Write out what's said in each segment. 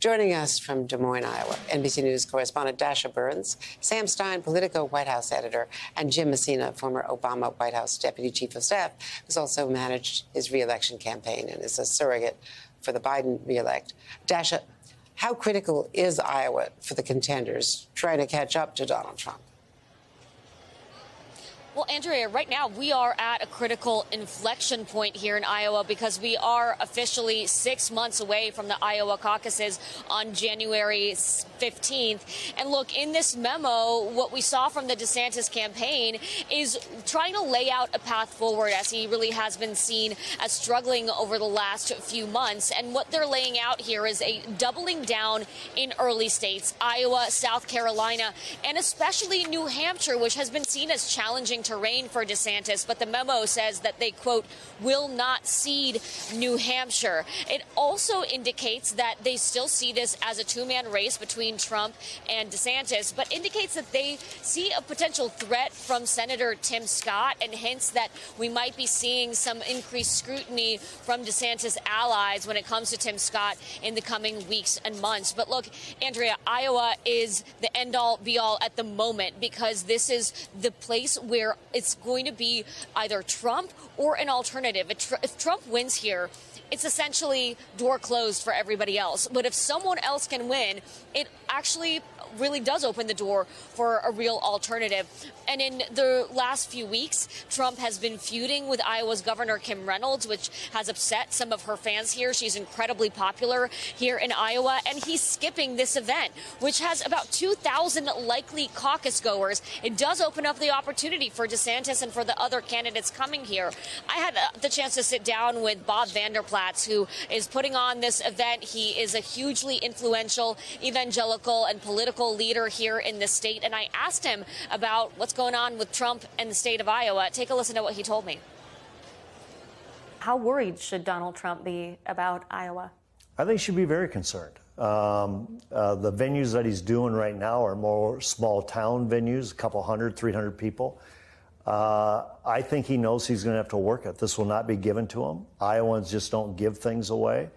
Joining us from Des Moines, Iowa, NBC News correspondent Dasha Burns, Sam Stein, Politico White House editor, and Jim Messina, former Obama White House deputy chief of staff, who's also managed his re-election campaign and is a surrogate for the Biden re-elect. Dasha, how critical is Iowa for the contenders trying to catch up to Donald Trump? Well, Andrea, right now we are at a critical inflection point here in Iowa because we are officially 6 months away from the Iowa caucuses on January 15th. And look, in this memo, what we saw from the DeSantis campaign is trying to lay out a path forward, as he really has been seen as struggling over the last few months. And what they're laying out here is a doubling down in early states, Iowa, South Carolina, and especially New Hampshire, which has been seen as challenging terrain for DeSantis, but the memo says that they, quote, will not cede New Hampshire. It also indicates that they still see this as a two-man race between Trump and DeSantis, but indicates that they see a potential threat from Senator Tim Scott and hints that we might be seeing some increased scrutiny from DeSantis allies when it comes to Tim Scott in the coming weeks and months. But look, Andrea, Iowa is the end-all, be-all at the moment because this is the place where it's going to be either Trump or an alternative. If Trump wins here, it's essentially door closed for everybody else. But if someone else can win, it actually really does open the door for a real alternative. And in the last few weeks, Trump has been feuding with Iowa's Governor Kim Reynolds, which has upset some of her fans here. She's incredibly popular here in Iowa, and he's skipping this event, which has about 2,000 likely caucus goers. It does open up the opportunity for DeSantis and for the other candidates coming here. I had the chance to sit down with Bob Vanderplatz, who is putting on this event. He is a hugely influential evangelical and political leader here in the state, and I asked him about what's going on with Trump and the state of Iowa. Take a listen to what he told me. How worried should Donald Trump be about Iowa? I think he should be very concerned. The venues that he's doing right now are more small town venues, a couple hundred, 300 people. I think he knows he's going to have to work it. This will not be given to him. Iowans just don't give things away.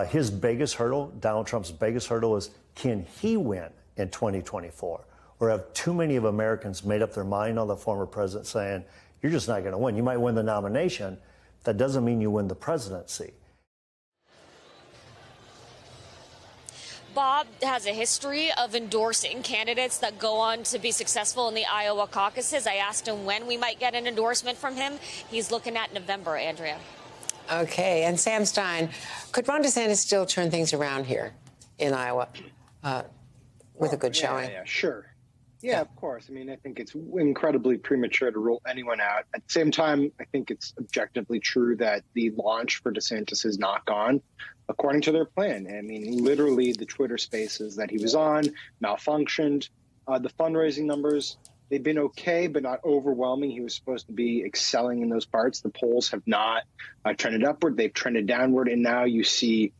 His biggest hurdle, Donald Trump's biggest hurdle, is can he win in 2024? Or have too many of Americans made up their mind on the former president saying, you're just not going to win. You might win the nomination. That doesn't mean you win the presidency. Bob has a history of endorsing candidates that go on to be successful in the Iowa caucuses. I asked him when we might get an endorsement from him. He's looking at November, Andrea. Okay, and Sam Stein, could Ron DeSantis still turn things around here in Iowa with a good showing? Yeah, sure. Yeah, of course. I mean, I think it's incredibly premature to rule anyone out. At the same time, I think it's objectively true that the launch for DeSantis has not gone according to their plan. I mean, literally the Twitter spaces that he was on malfunctioned. The fundraising numbers, they've been okay, but not overwhelming. He was supposed to be excelling in those parts. The polls have not trended upward. They've trended downward. And now you see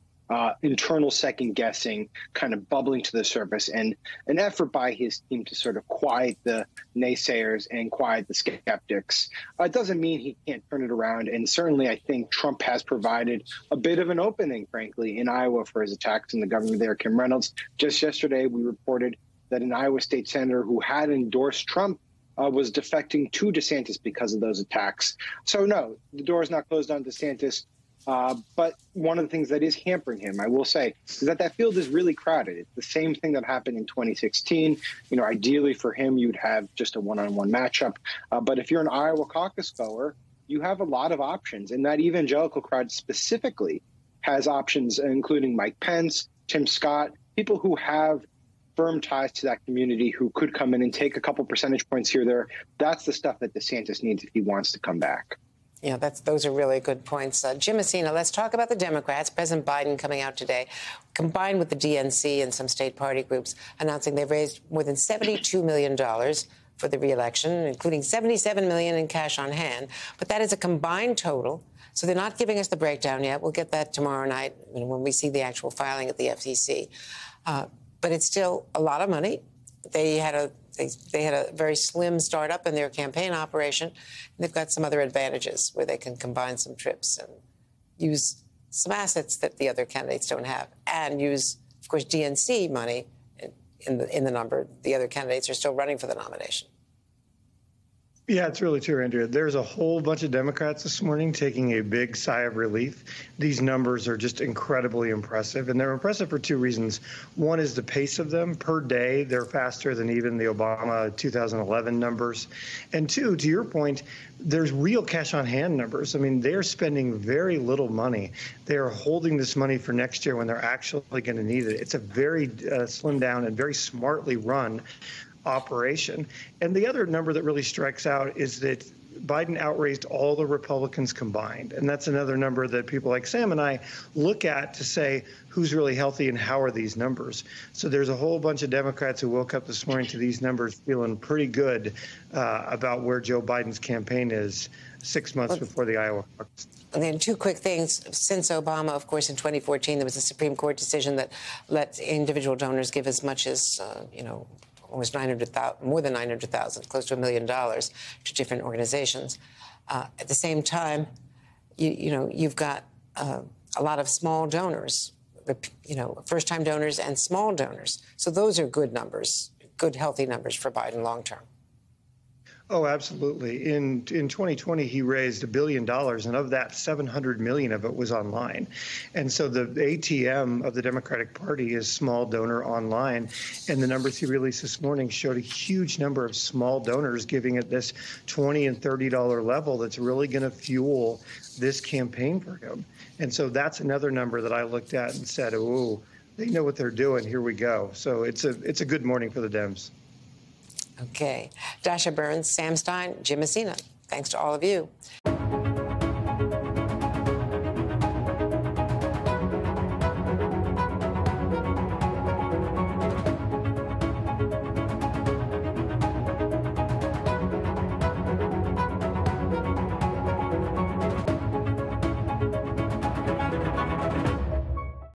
internal second guessing kind of bubbling to the surface, and an effort by his team to sort of quiet the naysayers and quiet the skeptics. It doesn't mean he can't turn it around. And certainly I think Trump has provided a bit of an opening, frankly, in Iowa for his attacks on the governor there, Kim Reynolds. Just yesterday, we reported that an Iowa state senator who had endorsed Trump was defecting to DeSantis because of those attacks. So no, the door is not closed on DeSantis. But one of the things that is hampering him, I will say, is that that field is really crowded. It's the same thing that happened in 2016. You know, ideally for him, you'd have just a one-on-one matchup. But if you're an Iowa caucus goer, you have a lot of options. And that evangelical crowd specifically has options, including Mike Pence, Tim Scott, people who have firm ties to that community who could come in and take a couple percentage points here or there. That's the stuff that DeSantis needs if he wants to come back. Yeah, those are really good points. Jim Messina, let's talk about the Democrats. President Biden coming out today, combined with the DNC and some state party groups, announcing they've raised more than $72 million for the re-election, including $77 million in cash on hand. But that is a combined total. So they're not giving us the breakdown yet. We'll get that tomorrow night when we see the actual filing at the FTC. But it's still a lot of money. They had a very slim startup in their campaign operation. And they've got some other advantages where they can combine some trips and use some assets that the other candidates don't have and use of course, DNC money in the number. The other candidates are still running for the nomination. Yeah, it's really true, Andrea. There's a whole bunch of Democrats this morning taking a big sigh of relief. These numbers are just incredibly impressive, and they're impressive for two reasons. One is the pace of them. Per day, they're faster than even the Obama 2011 numbers. And two, to your point, there's real cash on hand numbers. I mean, they're spending very little money. They are holding this money for next year when they're actually going to need it. It's a very slimmed down and very smartly run operation. And the other number that really strikes out is that Biden outraised all the Republicans combined. And that's another number that people like Sam and I look at to say who's really healthy and how are these numbers. So there's a whole bunch of Democrats who woke up this morning to these numbers feeling pretty good about where Joe Biden's campaign is 6 months before the Iowa caucus. And then two quick things. Since Obama, of course, in 2014, there was a Supreme Court decision that let individual donors give as much as, almost 900,000, more than 900,000, close to $1 million to different organizations. At the same time, you've got a lot of small donors, first-time donors and small donors. So those are good numbers, good, healthy numbers for Biden long-term. Oh, absolutely. In 2020, he raised $1 billion, and of that, 700 million of it was online. And so the ATM of the Democratic Party is small donor online. And the numbers he released this morning showed a huge number of small donors giving at this $20 and $30 level that's really going to fuel this campaign for him. And so that's another number that I looked at and said, oh, they know what they're doing. Here we go. So it's a good morning for the Dems. Okay. Dasha Burns, Sam Stein, Jim Messina. Thanks to all of you.